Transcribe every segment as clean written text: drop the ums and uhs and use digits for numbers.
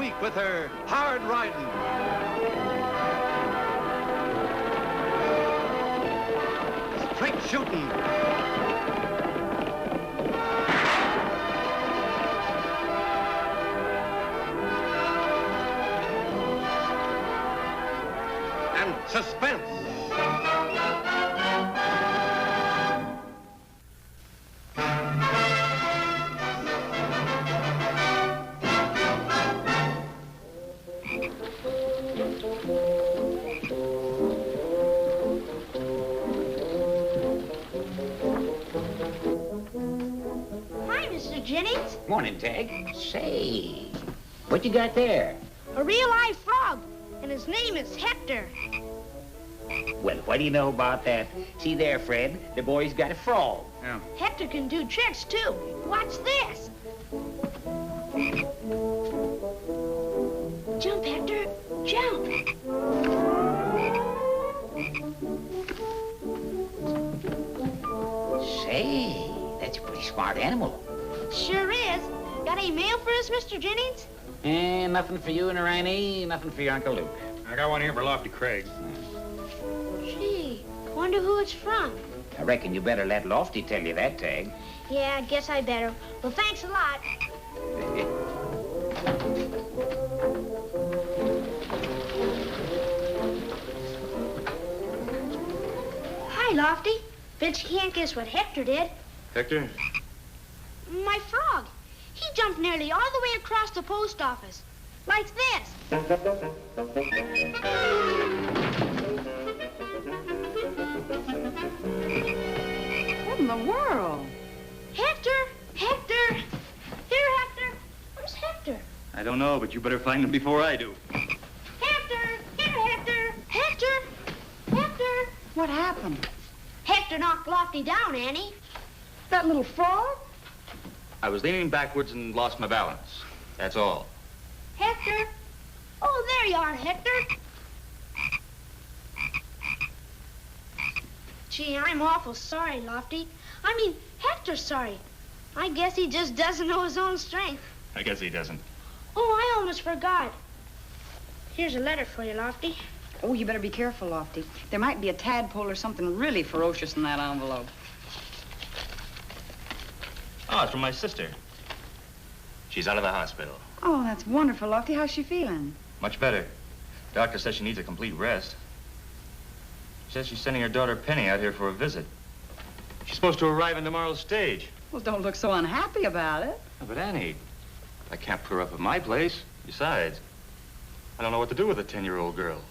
week with her hard riding. Straight shooting. And suspense. Jennings? Morning, Tagg. Say, what you got there? A real live frog, and his name is Hector. Well, what do you know about that? See there, Fred, the boy's got a frog. Yeah. Hector can do tricks, too. Watch this. Jump, Hector, jump. Say, that's a pretty smart animal. Sure is. Got any mail for us, Mr. Jennings? Nothing for you and Annie, nothing for your Uncle Luke. I got one here for Lofty Craig. Gee, wonder who it's from. I reckon you better let Lofty tell you that, Tagg. Yeah, I guess I better. Well, thanks a lot. Hi, Lofty. Bet you can't guess what Hector did. Hector? My frog. He jumped nearly all the way across the post office. Like this. What in the world? Hector! Hector! Here, Hector. Where's Hector? I don't know, but you better find him before I do. Hector! Here, Hector! Hector! Hector! What happened? Hector knocked Lofty down, Annie. That little frog? I was leaning backwards and lost my balance. That's all. Hector! Oh, there you are, Hector. Gee, I'm awful sorry, Lofty. I mean, Hector's sorry. I guess he just doesn't know his own strength. I guess he doesn't. Oh, I almost forgot. Here's a letter for you, Lofty. Oh, you better be careful, Lofty. There might be a tadpole or something really ferocious in that envelope. Oh, it's from my sister. She's out of the hospital. Oh, that's wonderful, Lofty. How's she feeling? Much better. Doctor says she needs a complete rest. She says she's sending her daughter Penny out here for a visit. She's supposed to arrive in tomorrow's stage. Well, don't look so unhappy about it. Oh, but Annie, I can't put her up at my place. Besides, I don't know what to do with a 10-year-old girl.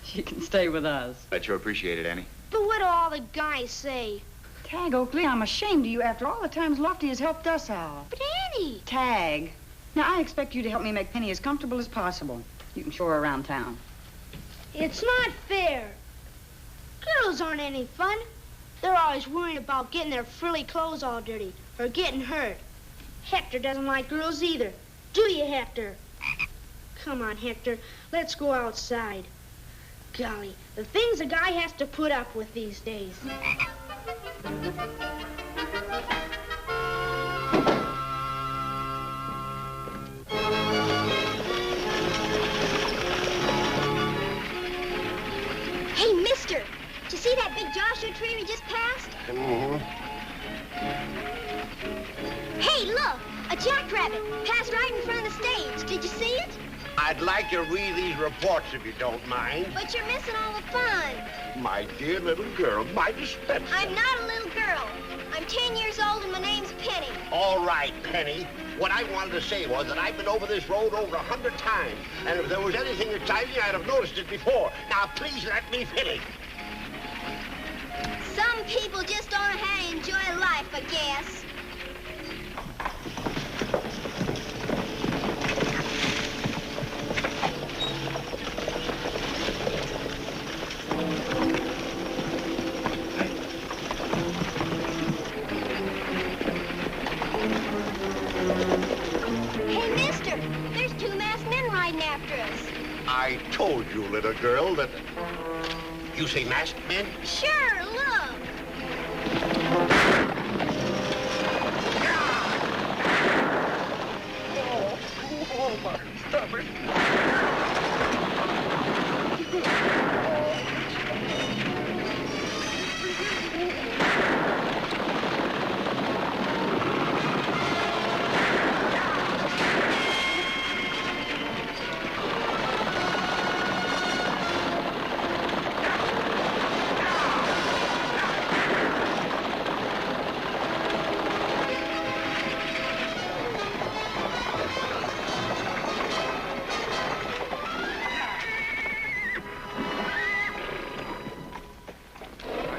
She can stay with us. Bet you appreciate it, Annie. But what do all the guys say? Tagg, Oakley, I'm ashamed of you after all the times Lofty has helped us out. But Annie! Tagg, now I expect you to help me make Penny as comfortable as possible. You can show her around town. It's not fair. Girls aren't any fun. They're always worrying about getting their frilly clothes all dirty or getting hurt. Hector doesn't like girls either. Do you, Hector? Come on, Hector. Let's go outside. Golly, the things a guy has to put up with these days. Hey, mister, did you see that big Joshua tree we just passed? Mm-hmm. Hey, look, a jackrabbit passed right in front of the stage. Did you see it? I'd like to read these reports if you don't mind. But you're missing all the fun. My dear little girl, my dispenser. I'm not a little girl. I'm 10 years old and my name's Penny. All right, Penny. What I wanted to say was that I've been over this road over 100 times, and if there was anything exciting, I'd have noticed it before. Now, please let me finish. Some people just don't know how to enjoy life, I guess. Hey, mister, there's two masked men riding after us. I told you, little girl, that... You say masked men? Sure, look. Oh, my stomach.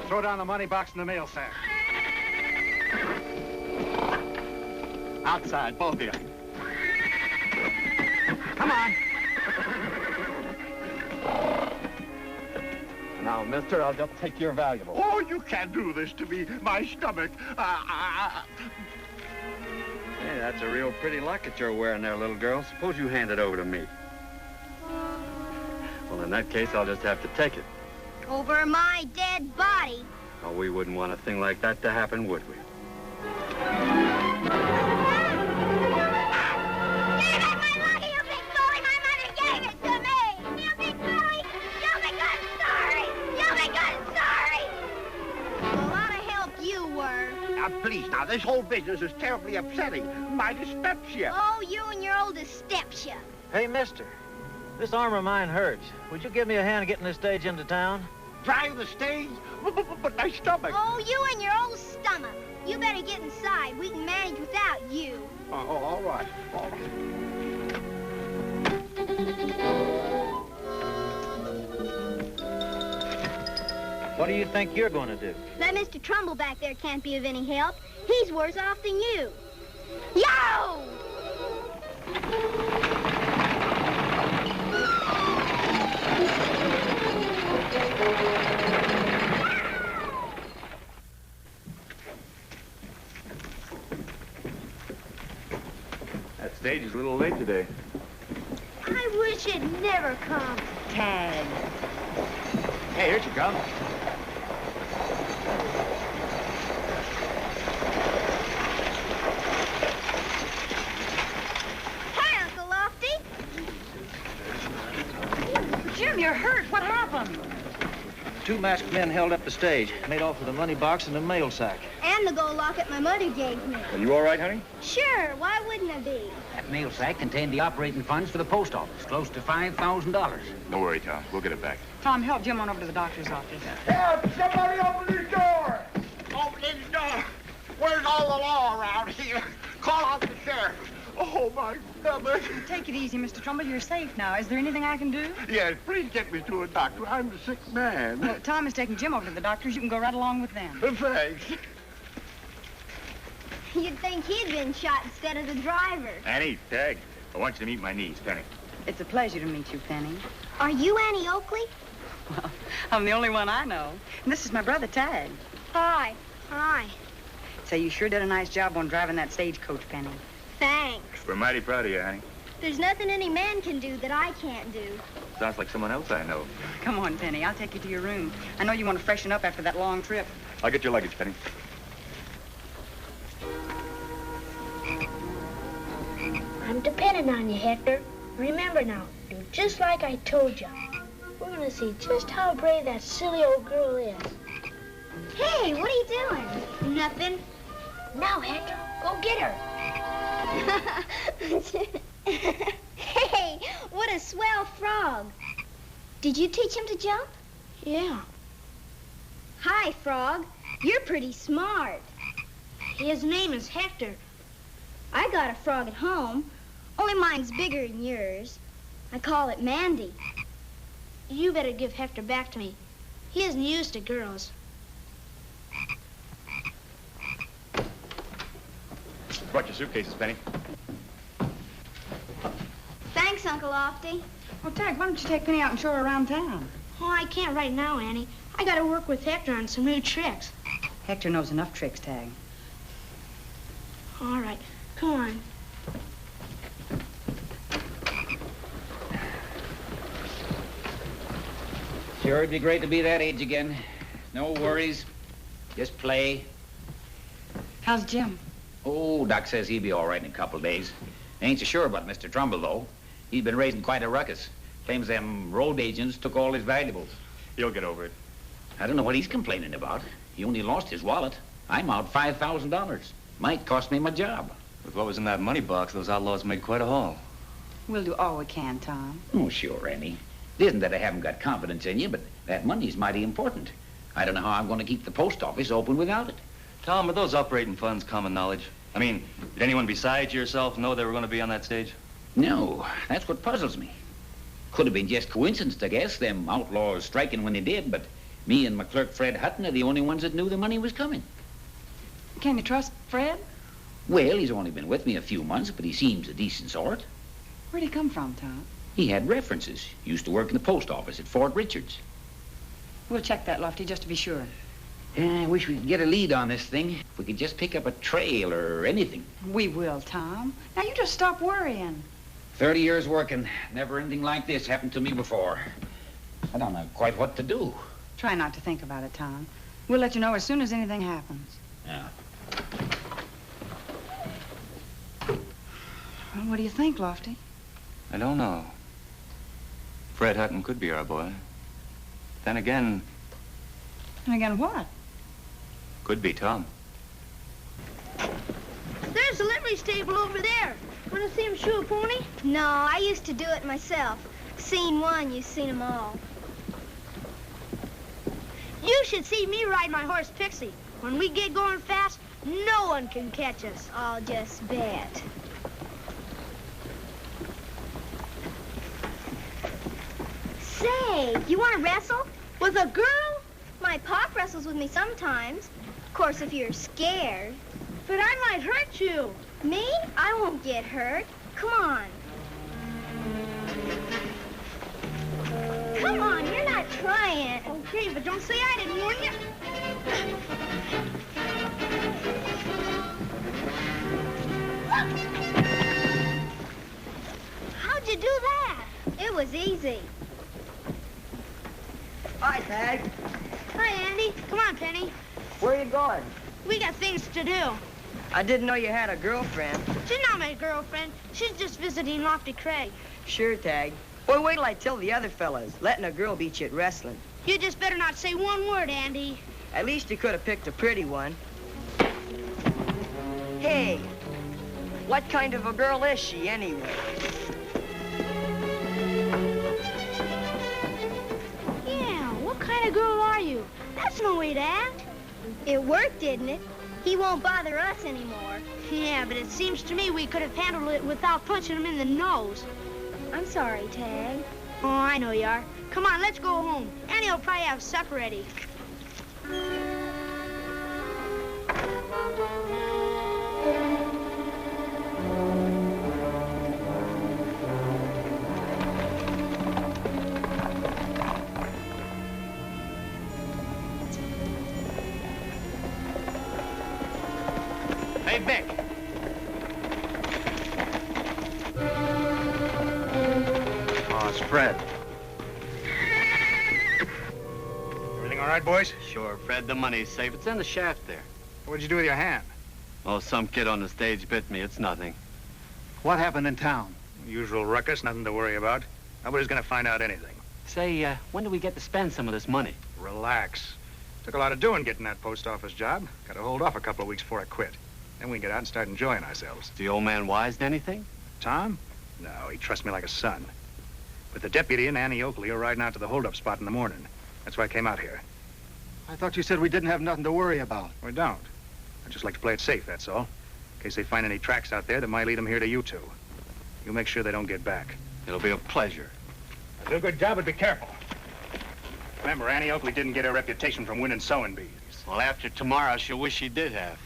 Throw down the money box in the mail sack. Outside, both of you. Come on. Now, mister, I'll just take your valuables. Oh, you can't do this to me. My stomach. Hey, that's a real pretty locket you're wearing there, little girl. Suppose you hand it over to me. Well, in that case, I'll just have to take it. Over my dead body. Oh, we wouldn't want a thing like that to happen, would we? Give it, my lucky, you big bully! My mother gave it to me! You big bully! You'll be good and sorry! You'll be good and sorry! A lot of help you were. Now, please, now, this whole business is terribly upsetting. My dyspepsia. Oh, you and your old dyspepsia. Hey, mister, this arm of mine hurts. Would you give me a hand getting this stage into town? Drive the stage? But my stomach. Oh, you and your old stomach. You better get inside. We can manage without you. Oh, all right. All right. What do you think you're going to do? That Mr. Trumbull back there can't be of any help. He's worse off than you. Yo! That stage is a little late today. I wish it'd never come. Tagg. Hey, here she comes. Hi, Uncle Lofty. Jim, you're hurt. What happened? Two masked men held up the stage, made off with a money box and a mail sack. And the gold locket my mother gave me. Are you all right, honey? Sure, why wouldn't I be? That mail sack contained the operating funds for the post office, close to $5,000. Don't worry, Tom. We'll get it back. Tom, help Jim on over to the doctor's office. Help! Somebody open this door! Open this door! Where's all the law around here? Call out the sheriff. Oh, my stomach. Take it easy, Mr. Trumbull. You're safe now. Is there anything I can do? Yes, please get me to a doctor. I'm a sick man. Well, Tom is taking Jim over to the doctor's. You can go right along with them. Thanks. You'd think he'd been shot instead of the driver. Annie, Tagg, I want you to meet my niece, Penny. It's a pleasure to meet you, Penny. Are you Annie Oakley? Well, I'm the only one I know. And this is my brother, Tagg. Hi. Hi. Say, you sure did a nice job on driving that stagecoach, Penny. Thanks. We're mighty proud of you, Annie. There's nothing any man can do that I can't do. Sounds like someone else I know. Come on, Penny. I'll take you to your room. I know you want to freshen up after that long trip. I'll get your luggage, Penny. I'm depending on you, Hector. Remember now, do just like I told you. We're gonna see just how brave that silly old girl is. Hey, what are you doing? Nothing. Now, Hector, go get her. Hey, what a swell frog. Did you teach him to jump? Yeah. Hi, Frog. You're pretty smart. His name is Hector. I got a frog at home, only mine's bigger than yours. I call it Mandy. You better give Hector back to me. He isn't used to girls. Brought your suitcases, Penny. Thanks, Uncle Lofty. Well, Tagg, why don't you take Penny out and show her around town? Oh, I can't right now, Annie. I gotta work with Hector on some new tricks. Hector knows enough tricks, Tagg. All right, come on. Sure, it'd be great to be that age again. No worries. Just play. How's Jim? Oh, Doc says he'll be all right in a couple of days. Ain't so sure about Mr. Trumbull, though. He's been raising quite a ruckus. Claims them road agents took all his valuables. You'll get over it. I don't know what he's complaining about. He only lost his wallet. I'm out $5,000. Might cost me my job. With what was in that money box, those outlaws made quite a haul. We'll do all we can, Tom. Oh, sure, Annie. It isn't that I haven't got confidence in you, but that money's mighty important. I don't know how I'm going to keep the post office open without it. Tom, are those operating funds common knowledge? I mean, did anyone besides yourself know they were going to be on that stage? No, that's what puzzles me. Could have been just coincidence, I guess, them outlaws striking when they did, but me and my clerk Fred Hutton are the only ones that knew the money was coming. Can you trust Fred? Well, he's only been with me a few months, but he seems a decent sort. Where'd he come from, Tom? He had references. Used to work in the post office at Fort Richards. We'll check that, Lofty, just to be sure. Yeah, I wish we could get a lead on this thing. If we could just pick up a trail or anything. We will, Tom. Now, you just stop worrying. 30 years working. Never anything like this happened to me before. I don't know quite what to do. Try not to think about it, Tom. We'll let you know as soon as anything happens. Yeah. Well, what do you think, Lofty? I don't know. Fred Hutton could be our boy. Then again, And again, what? could be Tom. There's a livery stable over there. Want to see him shoe a pony? No, I used to do it myself. Seen one, you've seen them all. You should see me ride my horse, Pixie. When we get going fast, no one can catch us. I'll just bet. Say, you want to wrestle? With a girl? My pop wrestles with me sometimes. Of course, if you're scared. But I might hurt you. Me? I won't get hurt. Come on. Come on, you're not trying. Okay, but don't say I didn't warn you. How'd you do that? It was easy. Hi, Tagg. Hi, Andy. Come on, Penny. Where are you going? We got things to do. I didn't know you had a girlfriend. She's not my girlfriend. She's just visiting Lofty Craig. Sure, Tagg. Boy, wait till I tell the other fellas. Letting a girl beat you at wrestling. You just better not say one word, Andy. At least you could have picked a pretty one. Hey, what kind of a girl is she, anyway? Yeah, what kind of girl are you? That's no way to act. It worked, didn't it? He won't bother us anymore. Yeah, but it seems to me we could have handled it without punching him in the nose. I'm sorry, Tagg. Oh, I know you are. Come on, let's go home. Annie will probably have supper ready. Hey, Vic. Oh, it's Fred. Everything all right, boys? Sure, Fred, the money's safe. It's in the shaft there. What'd you do with your hand? Oh, some kid on the stage bit me. It's nothing. What happened in town? Usual ruckus, nothing to worry about. Nobody's gonna find out anything. Say, when do we get to spend some of this money? Relax. Took a lot of doing getting that post office job. Got to hold off a couple of weeks before I quit. Then we can get out and start enjoying ourselves. The old man wise to anything? Tom? No, he trusts me like a son. But the deputy and Annie Oakley are riding out to the holdup spot in the morning. That's why I came out here. I thought you said we didn't have nothing to worry about. We don't. I just like to play it safe, that's all. In case they find any tracks out there that might lead them here to you two. You make sure they don't get back. It'll be a pleasure. Do a good job, but be careful. Remember, Annie Oakley didn't get her reputation from winning sewing bees. Well, after tomorrow, she'll wish she did have.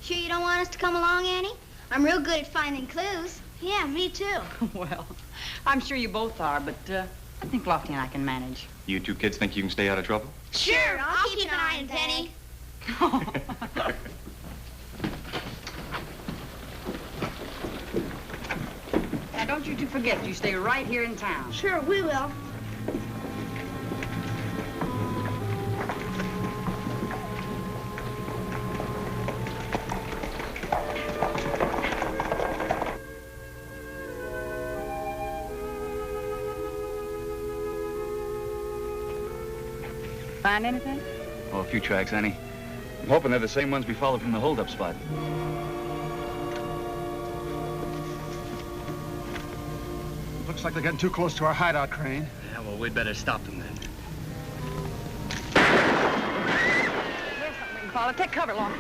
Sure you don't want us to come along, Annie? I'm real good at finding clues. Yeah, me too. Well, I'm sure you both are, but I think Lofty and I can manage. You two kids think you can stay out of trouble? Sure, I'll keep an eye on Penny. Now, don't you two forget, you stay right here in town. Sure, we will. Find anything? Oh, a few tracks, Annie. I'm hoping they're the same ones we followed from the hold-up spot. Looks like they're getting too close to our hideout, Crane. Yeah, well, we'd better stop them then. There's something we can follow. Take cover, Long.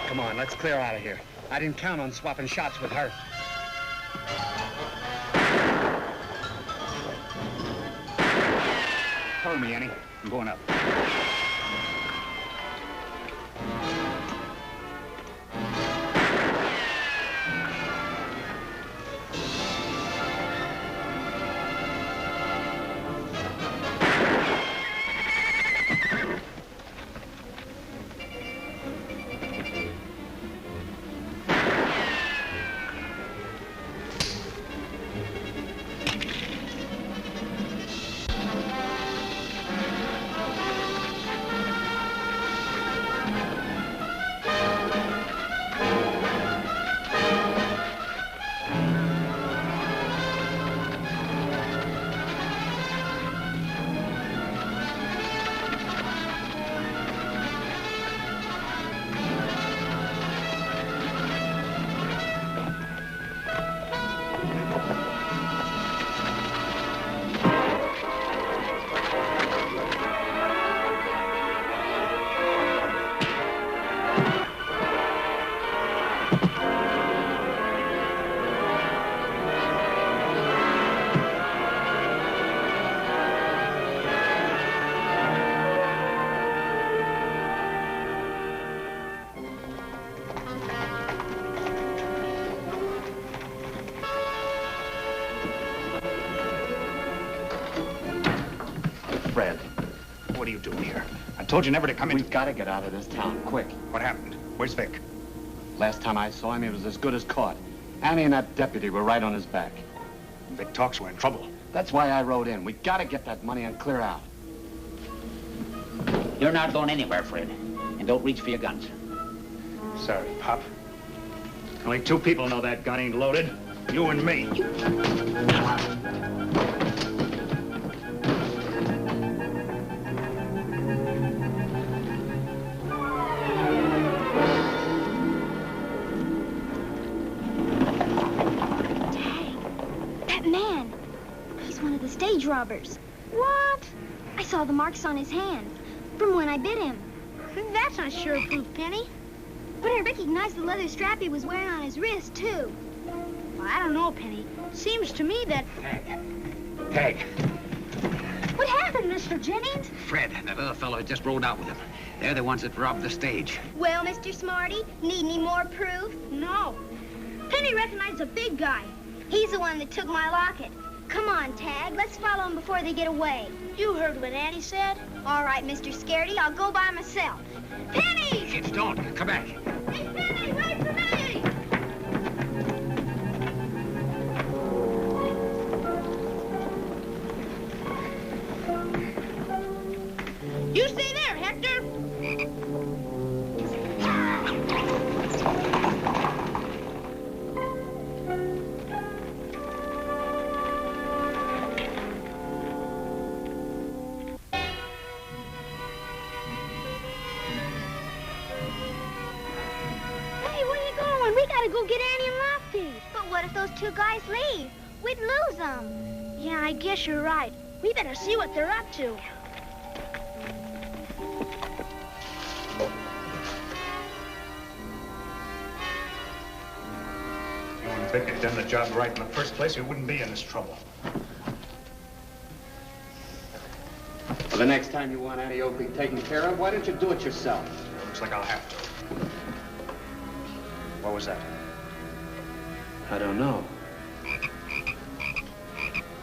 Come on, let's clear out of here. I didn't count on swapping shots with her. Follow me, Annie. I'm going up. Fred, what are you doing here? I told you never to come in. We've got to get out of this town, quick. What happened? Where's Vic? Last time I saw him, he was as good as caught. Annie and that deputy were right on his back. Vic talks we're in trouble. That's why I rode in. We got to get that money and clear out. You're not going anywhere, Fred. And don't reach for your guns. Sorry, Pop. Only two people know that gun ain't loaded. You and me. Stage robbers. What? I saw the marks on his hand from when I bit him. That's not sure proof, Penny. But I recognized the leather strap he was wearing on his wrist, too. Well, I don't know, Penny. Seems to me that... Tagg. What happened, Mr. Jennings? Fred and that other fellow just rode out with him. They're the ones that robbed the stage. Well, Mr. Smarty, need any more proof? No. Penny recognized the big guy. He's the one that took my locket. Come on, Tagg. Let's follow them before they get away. You heard what Annie said? All right, Mr. Scaredy. I'll go by myself. Penny! Kids, don't. Come back. Hey, Penny, wait for me! You stay there, Hector. Go get Annie and Lofty. But what if those two guys leave? We'd lose them. Yeah, I guess you're right. We better see what they're up to. If Vic had done the job right in the first place, we wouldn't be in this trouble. Well, the next time you want Annie Oakley taken care of, why don't you do it yourself? Looks like I'll have to. What was that? I don't know.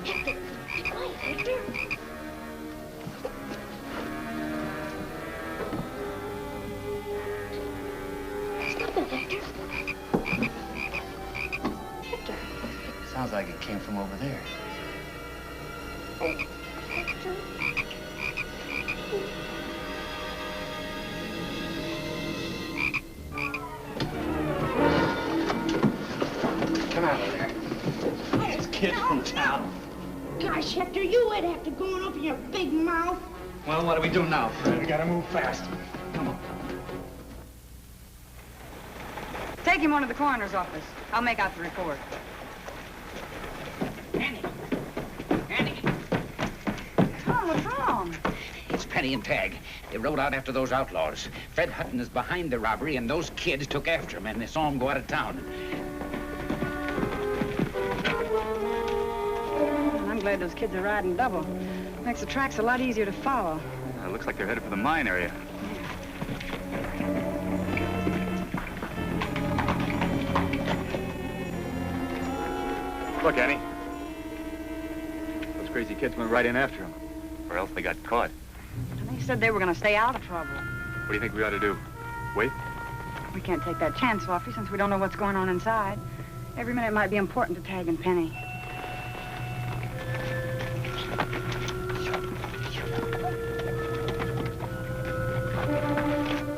Hector, be quiet, Hector. Sounds like it came from over there. Come out of there. This kid from town. Gosh, Hector, you would have to go and open your big mouth. Well, what do we do now, Fred? We gotta move fast. Come on. Take him on to the coroner's office. I'll make out the report. Annie! Annie! Tom, what's wrong? It's Penny and Tagg. They rode out after those outlaws. Fred Hutton is behind the robbery, and those kids took after him, and they saw him go out of town. I'm glad those kids are riding double. Makes the tracks a lot easier to follow. Looks like they're headed for the mine area. Look, Annie. Those crazy kids went right in after him. Or else they got caught. They said they were going to stay out of trouble. What do you think we ought to do? Wait? We can't take that chance, Lofty, since we don't know what's going on inside. Every minute might be important to Tagg and Penny. You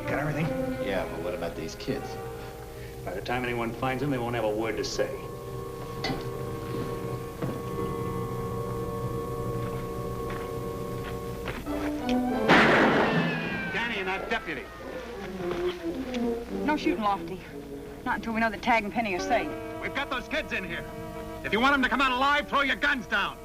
got everything? Yeah, but what about these kids? By the time anyone finds them, they won't have a word to say. Danny and that deputy. No shooting, Lofty. Not until we know that Tagg and Penny are safe. We've got those kids in here. If you want them to come out alive, throw your guns down.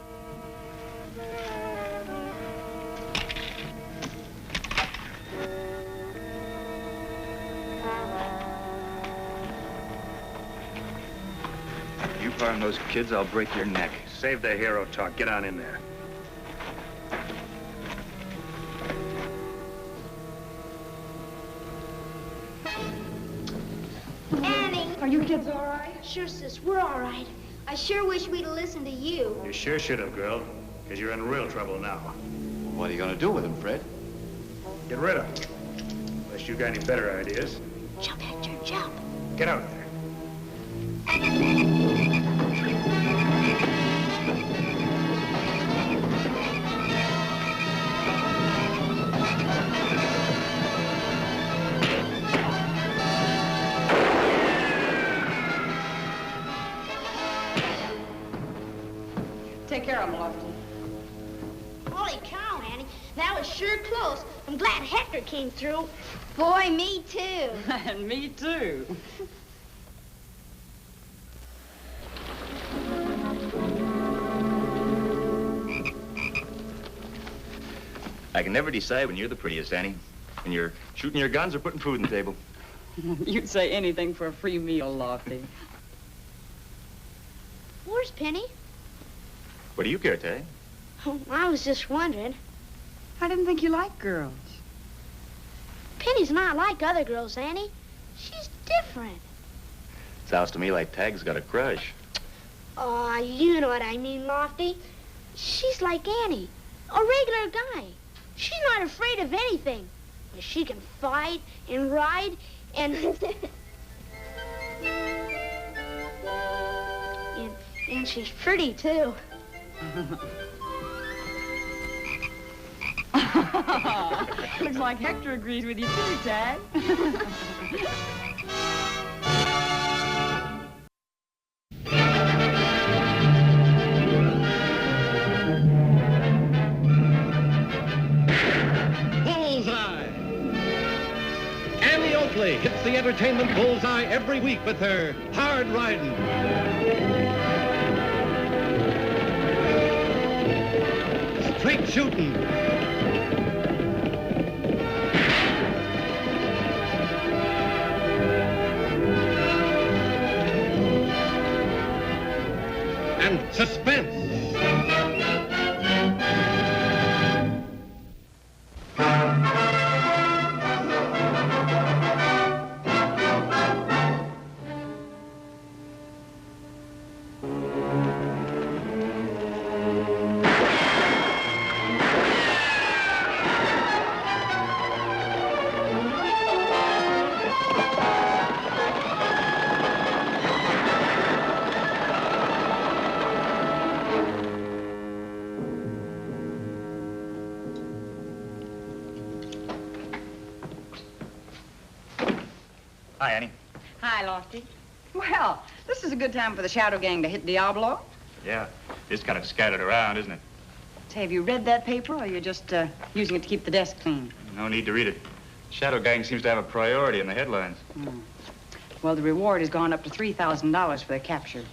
You harm those kids, I'll break your neck. Save the hero talk. Get on in there. Annie. Are you kids all right? Sure, sis, we're all right. I sure wish we'd listened to you. You sure should have, girl, because you're in real trouble now. What are you gonna do with them, Fred? Get rid of them. Unless you got any better ideas. Jump, Hector, jump. Get out there. Take care of him, Lofty. Holy cow, Annie. That was sure close. I'm glad Hector came through. Boy, me too. And me too. I can never decide when you're the prettiest, Annie. When you're shooting your guns or putting food on the table. You'd say anything for a free meal, Lofty. Where's Penny? What do you care, Tagg? Oh, I was just wondering. I didn't think you liked girls. Penny's not like other girls, Annie. She's different. Sounds to me like Tagg's got a crush. Aw, you know what I mean, Lofty. She's like Annie, a regular guy. She's not afraid of anything. She can fight and ride and... and she's pretty, too. Looks like Hector agrees with you too, Tagg. Bullseye! Annie Oakley hits the entertainment bullseye every week with her hard riding. Straight shooting. And suspense. Hi, Annie. Hi, Lofty. Well, this is a good time for the Shadow Gang to hit Diablo. Yeah, it's kind of scattered around, isn't it? Say, have you read that paper, or you're just using it to keep the desk clean? No need to read it. Shadow Gang seems to have a priority in the headlines. Well, the reward has gone up to $3,000 for their capture.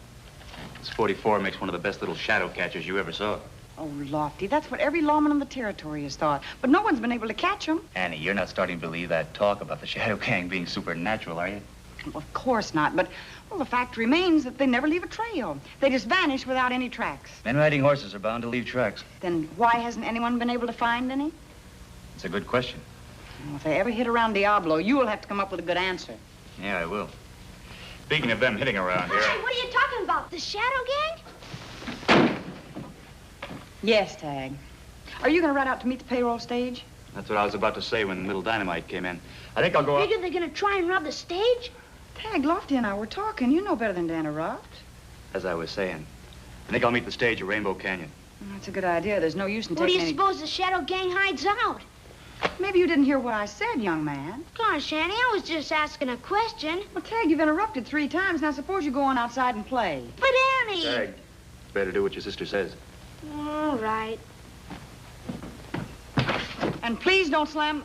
This 44 makes one of the best little shadow catchers you ever saw. Oh, Lofty, that's what every lawman on the territory has thought. But no one's been able to catch him. Annie, you're not starting to believe that talk about the Shadow Gang being supernatural, are you? Well, of course not, but, well, the fact remains that they never leave a trail. They just vanish without any tracks. Men riding horses are bound to leave tracks. Then why hasn't anyone been able to find any? It's a good question. Well, if they ever hit around Diablo, you will have to come up with a good answer. Yeah, I will. Speaking of them hitting around here... Hey, what are you talking about? The Shadow Gang? Yes, Tagg. Are you going to ride out to meet the payroll stage? That's what I was about to say when Little Dynamite came in. I think I'll go Figure they're going to try and rob the stage? Tagg, Lofty and I were talking. You know better than to interrupt. As I was saying, I think I'll meet the stage at Rainbow Canyon. That's a good idea. There's no use in Where do taking you suppose the Shadow Gang hides out? Maybe you didn't hear what I said, young man. Gosh, Annie, I was just asking a question. Well, Tagg, you've interrupted 3 times. Now, suppose you go on outside and play. But, Annie... Tagg, better do what your sister says. All right. And please don't slam...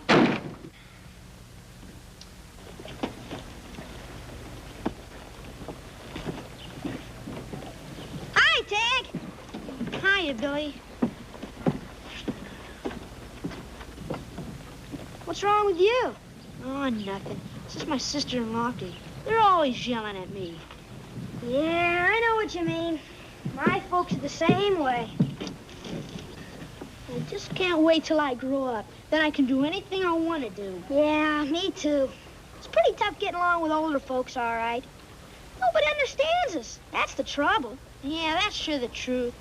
Hi, Tagg. Hiya, Billy. What's wrong with you? Oh, nothing. It's just my sister and Lofty. They're always yelling at me. Yeah, I know what you mean. My folks are the same way. I just can't wait till I grow up. Then I can do anything I want to do. Yeah, me too. It's pretty tough getting along with older folks, all right. Nobody understands us. That's the trouble. Yeah, that's sure the truth.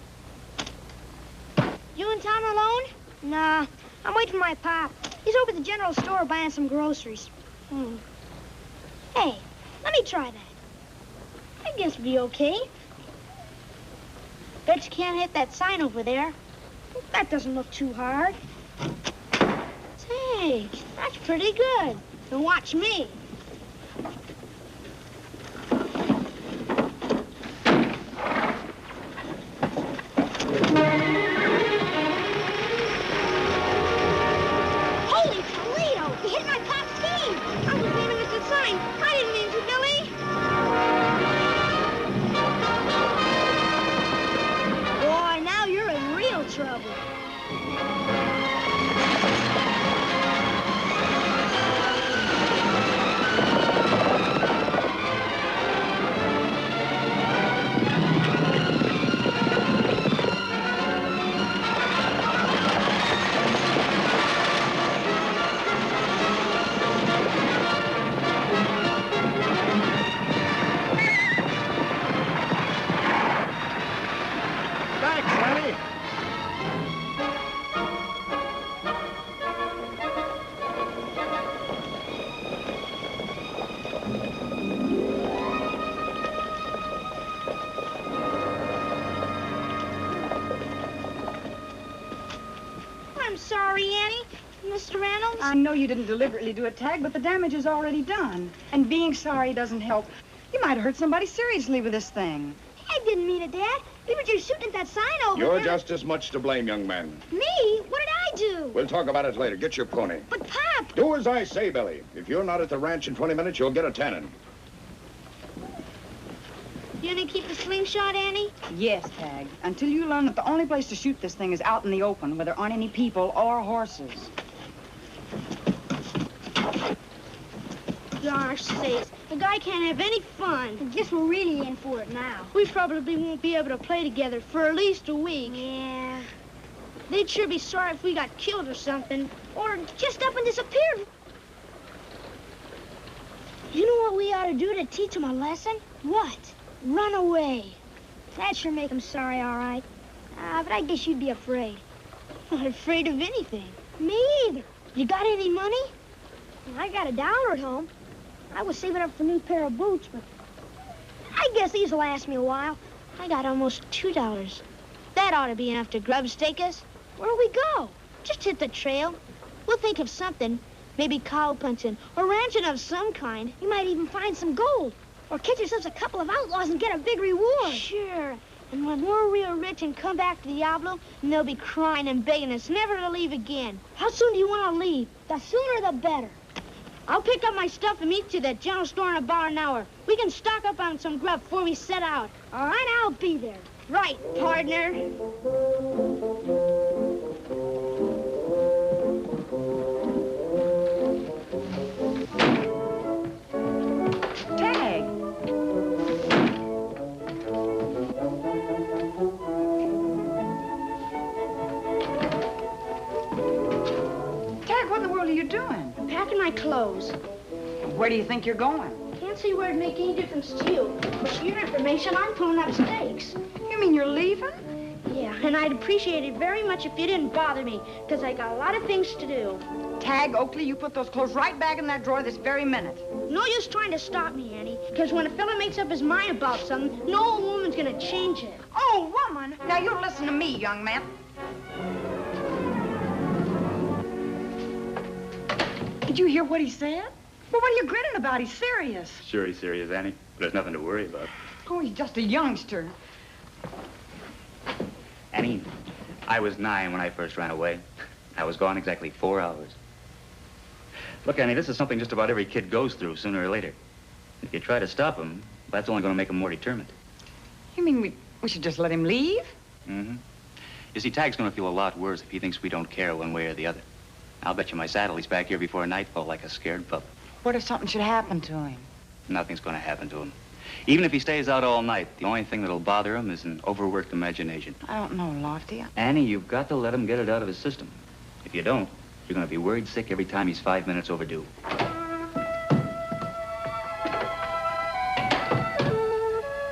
You in town alone? Nah, I'm waiting for my pop. He's over at the general store buying some groceries. Hey, let me try that. I guess it'll be okay. Bet you can't hit that sign over there. That doesn't look too hard. Say, that's pretty good. Now watch me. Holy Toledo! He hit my pop's team! I was aiming at the sign. I didn't mean to, Billy. Boy, now you're in real trouble. Thanks, Annie. I'm sorry, Annie. Mr. Reynolds? I know you didn't deliberately do it, Tagg, but the damage is already done. And being sorry doesn't help. You might have hurt somebody seriously with this thing. I didn't mean it, Dad. We were just shooting at that sign over You're there. just as much to blame, young man. Me? What did I do? We'll talk about it later. Get your pony. But, Pop... Do as I say, Billy. If you're not at the ranch in 20 minutes, you'll get a tannin. You gonna keep the slingshot, Annie? Yes, Tagg. Until you learn that the only place to shoot this thing is out in the open, where there aren't any people or horses. Gosh sakes, the guy can't have any fun. I guess we're really in for it now. We probably won't be able to play together for at least a week. Yeah. They'd sure be sorry if we got killed or something. Or just up and disappeared. You know what we ought to do to teach them a lesson? What? Run away. That sure make him sorry, all right. But I guess you'd be afraid. I'm not afraid of anything. Me either. You got any money? I got $1 at home. I was saving up for a new pair of boots, but I guess these will last me a while. I got almost $2. That ought to be enough to grub stake us. Where'll we go? Just hit the trail. We'll think of something. Maybe cow punching or ranching of some kind. You might even find some gold. Or catch yourselves a couple of outlaws and get a big reward. Sure. And when we're real rich and come back to Diablo, and they'll be crying and begging us never to leave again. How soon do you want to leave? The sooner the better. I'll pick up my stuff and meet you at that general store in about an hour. We can stock up on some grub before we set out. All right, I'll be there. Right, partner. Tagg. Tagg, what in the world are you doing? I'm packing my clothes. Where do you think you're going? Can't see where it'd make any difference to you. But for your information, I'm pulling up stakes. You mean you're leaving? Yeah, and I'd appreciate it very much if you didn't bother me, because I got a lot of things to do. Tagg, Oakley, you put those clothes right back in that drawer this very minute. No use trying to stop me, Annie, because when a fella makes up his mind about something, no old woman's gonna change it. Oh, woman! Now, you listen to me, young man. Did you hear what he said? Well, what are you grinning about? He's serious. Sure he's serious, Annie. But there's nothing to worry about. Oh, he's just a youngster. Annie, I was 9 when I first ran away. I was gone exactly 4 hours. Look, Annie, this is something just about every kid goes through sooner or later. If you try to stop him, that's only going to make him more determined. You mean we should just let him leave? Mm-hmm. You see, Tagg's going to feel a lot worse if he thinks we don't care one way or the other. I'll bet you my saddle he's back here before nightfall like a scared pup. What if something should happen to him? Nothing's going to happen to him. Even if he stays out all night, the only thing that'll bother him is an overworked imagination. I don't know, Lofty. Annie, you've got to let him get it out of his system. If you don't, you're going to be worried sick every time he's 5 minutes overdue.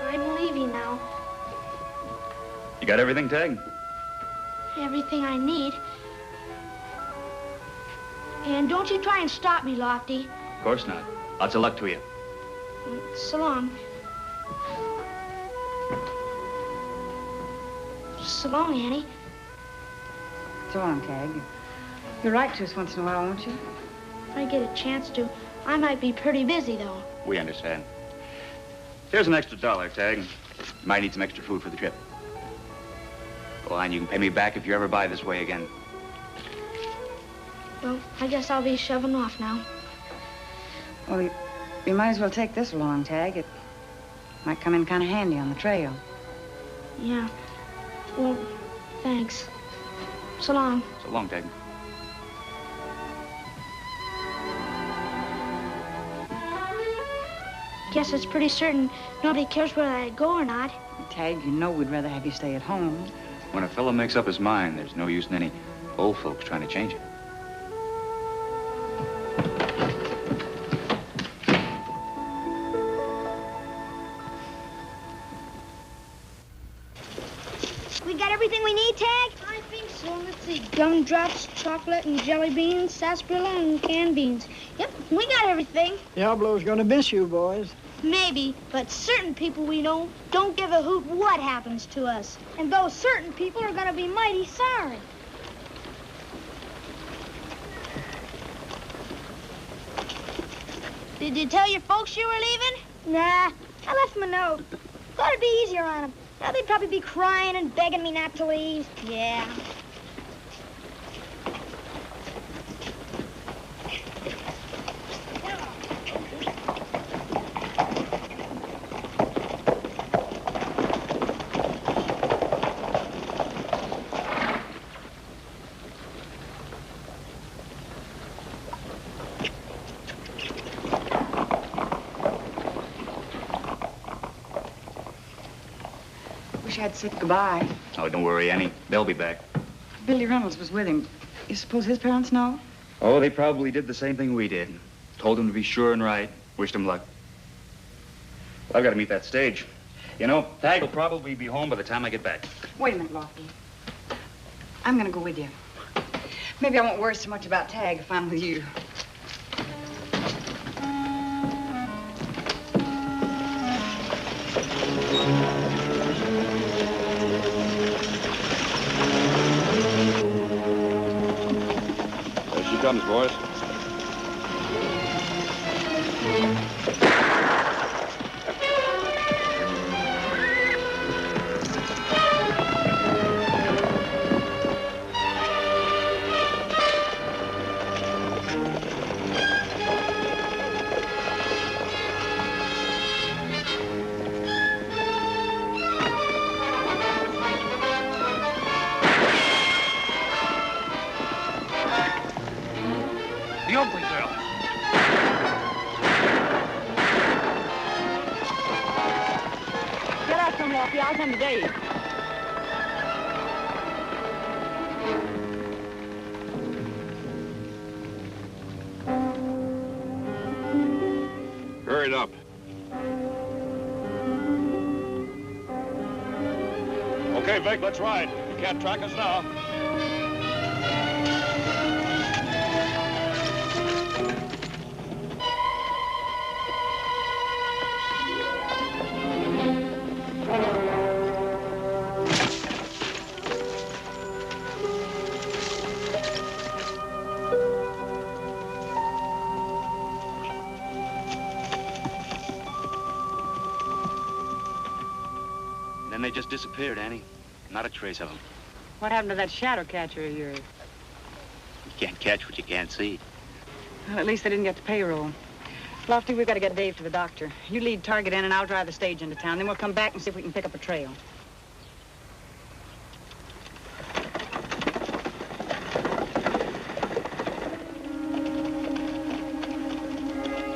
I'm leaving now. You got everything, Tagg? Everything I need. And don't you try and stop me, Lofty. Of course not. Lots of luck to you. So long. So long, Annie. So long, Tagg. You'll write to us once in a while, won't you? If I get a chance to. I might be pretty busy, though. We understand. Here's an extra $1, Tagg. You might need some extra food for the trip. Go on, you can pay me back if you ever buy this way again. Well, I guess I'll be shoving off now. Well, you might as well take this along, Tagg. It might come in kind of handy on the trail. Yeah. Well, thanks. So long. So long, Tagg. Guess it's pretty certain nobody cares whether I go or not. Tagg, you know we'd rather have you stay at home. When a fellow makes up his mind, there's no use in any old folks trying to change it. We got everything we need, Tagg? I think so. Let's see. Gumdrops, chocolate, and jelly beans, sarsaparilla, and canned beans. Yep, we got everything. Diablo's gonna miss you, boys. Maybe, but certain people we know don't give a hoot what happens to us. And those certain people are gonna be mighty sorry. Did you tell your folks you were leaving? Nah, I left them a note. Thought it'd be easier on them. Now they'd probably be crying and begging me not to leave. Yeah. Wish I'd said goodbye. Oh, don't worry, Annie. They'll be back. Billy Reynolds was with him. You suppose his parents know? Oh, they probably did the same thing we did. Told him to be sure and right. Wished him luck. Well, I've got to meet that stage. You know, Tagg will probably be home by the time I get back. Wait a minute, Lofty. I'm gonna go with you. Maybe I won't worry so much about Tagg if I'm with you. There she comes, boys. The Oakley girl. Get out some help. I'll come to Dave. Hurry it up. Okay, Vic, let's ride. You can't track us now. Then they just disappeared, Annie. Not a trace of them. What happened to that shadow catcher of yours? You can't catch what you can't see. Well, at least they didn't get the payroll. Lofty, we've got to get Dave to the doctor. You lead Target in and I'll drive the stage into town. Then we'll come back and see if we can pick up a trail.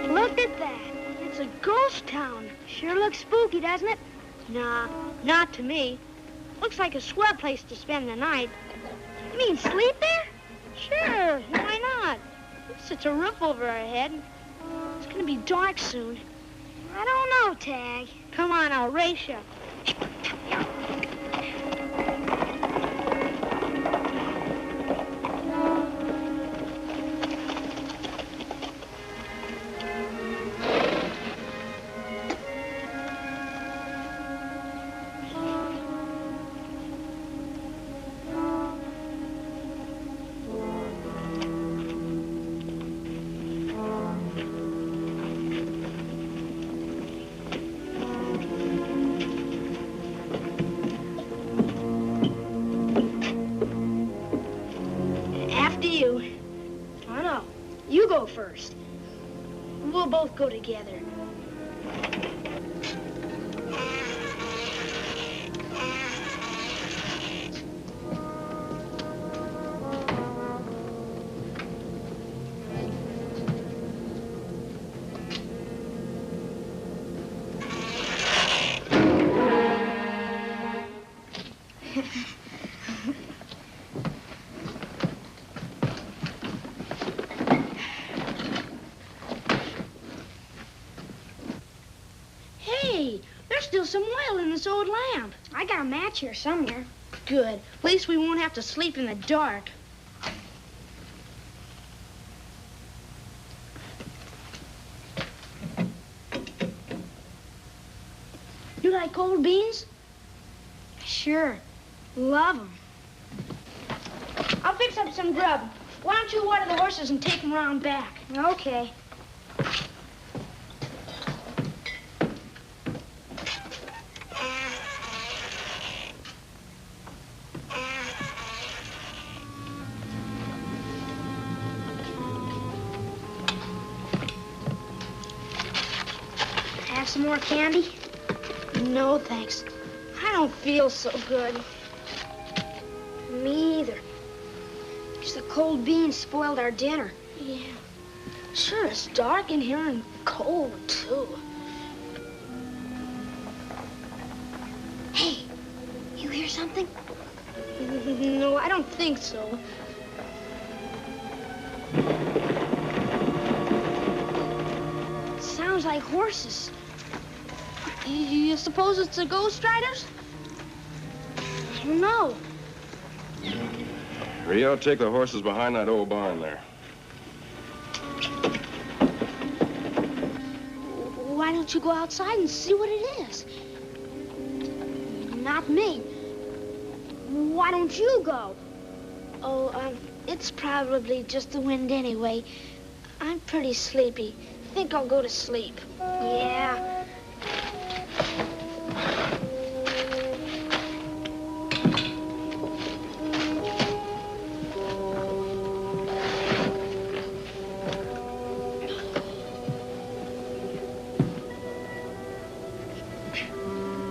Look at that. It's a ghost town. Sure looks spooky, doesn't it? Nah, not to me. Looks like a swell place to spend the night. You mean sleep there? Sure, why not? It's such a roof over our head. It's gonna be dark soon. I don't know, Tagg. Come on, I'll race you. First. We'll both go together. Some oil in this old lamp. I got a match here somewhere. Good. At least we won't have to sleep in the dark. You like cold beans? Sure. Love them. I'll fix up some grub. Why don't you water the horses and take them around back? Okay. Some more candy? No, thanks. I don't feel so good. Me either. Just the cold beans spoiled our dinner. Yeah. Sure, it's dark in here and cold, too. Hey, you hear something? No, I don't think so. Sounds like horses. You suppose it's the Ghost Riders? I don't know. You ought to take the horses behind that old barn there. Why don't you go outside and see what it is? Not me. Why don't you go? Oh, it's probably just the wind anyway. I'm pretty sleepy. think I'll go to sleep. Yeah.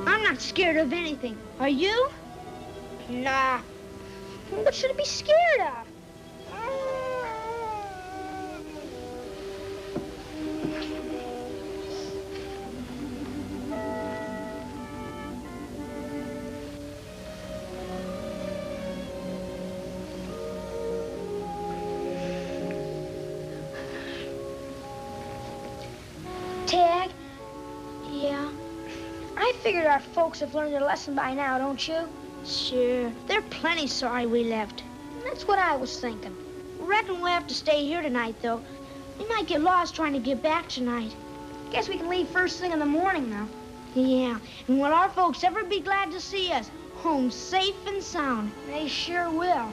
I'm not scared of anything. Are you? Nah. What should I be scared of? Tagg? Yeah? I figured our folks have learned their lesson by now, don't you? Sure. They're plenty sorry we left. That's what I was thinking. Reckon we'll have to stay here tonight, though. We might get lost trying to get back tonight. Guess we can leave first thing in the morning now. Yeah, and will our folks ever be glad to see us home safe and sound? They sure will.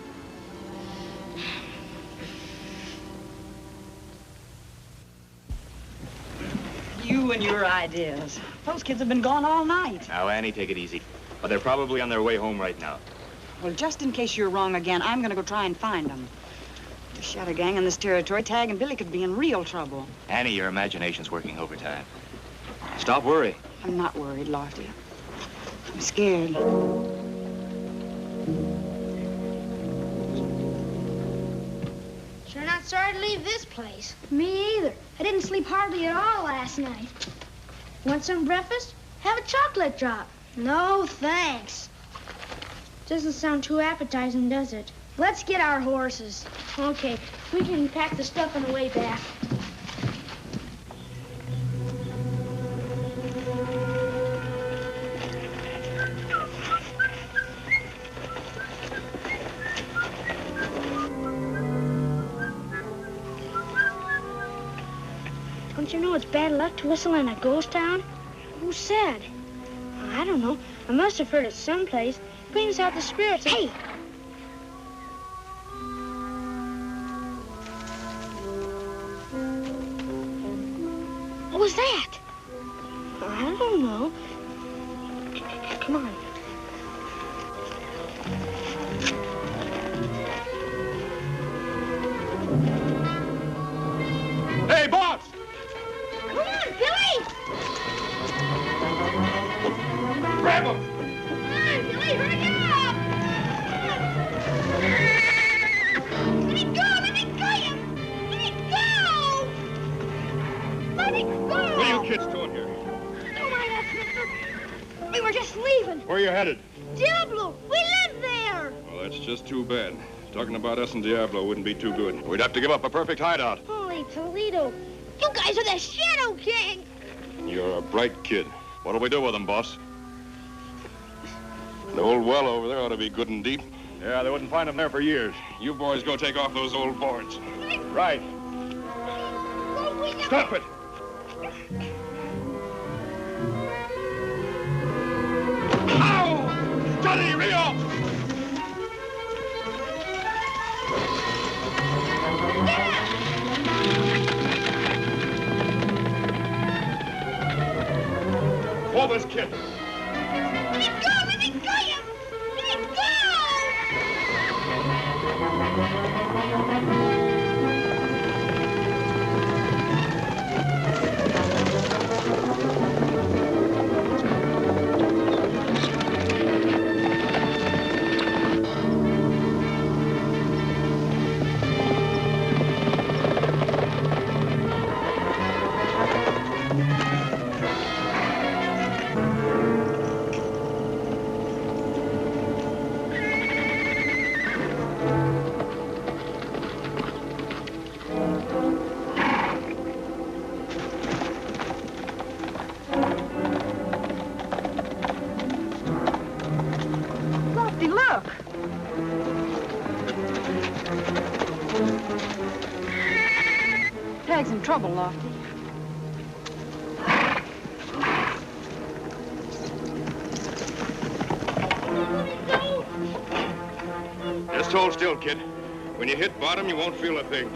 You and your ideas. Those kids have been gone all night. Now, Annie, take it easy. But they're probably on their way home right now. Well, just in case you're wrong again, I'm gonna go try and find them. If the shadow gang in this territory, Tagg and Billy could be in real trouble. Annie, your imagination's working overtime. Stop worrying. I'm not worried, Lofty. I'm scared. Sure not sorry to leave this place. Me either. I didn't sleep hardly at all last night. Want some breakfast? Have a chocolate drop. No, thanks. Doesn't sound too appetizing, does it? Let's get our horses. Okay, we can pack the stuff on the way back. Don't you know it's bad luck to whistle in a ghost town? Who said? I don't know. I must have heard it someplace. Brings out the spirits. Hey! What was that? I don't know. Come on. Hey, boss! Come on, Billy! Grab him! Come on, Billy, hurry up! Let me go! Let me go! Let me go! Let me go! What are you kids doing here? Don't mind us, mister. We were just leaving. Where are you headed? Diablo, we live there! Well, that's just too bad. Talking about us and Diablo wouldn't be too good. We'd have to give up a perfect hideout. Holy Toledo. You guys are the Shadow Gang! You're a bright kid. What'll we do with them, boss? The old well over there ought to be good and deep. Yeah, they wouldn't find them there for years. You boys go take off those old boards. Right. Stop it! Ow! Johnny, reel off! Pull this kid. Let me go! Let me go, you! Let me Lofty, look! Tagg's in trouble, Lofty. Just hold still, kid. When you hit bottom, you won't feel a thing.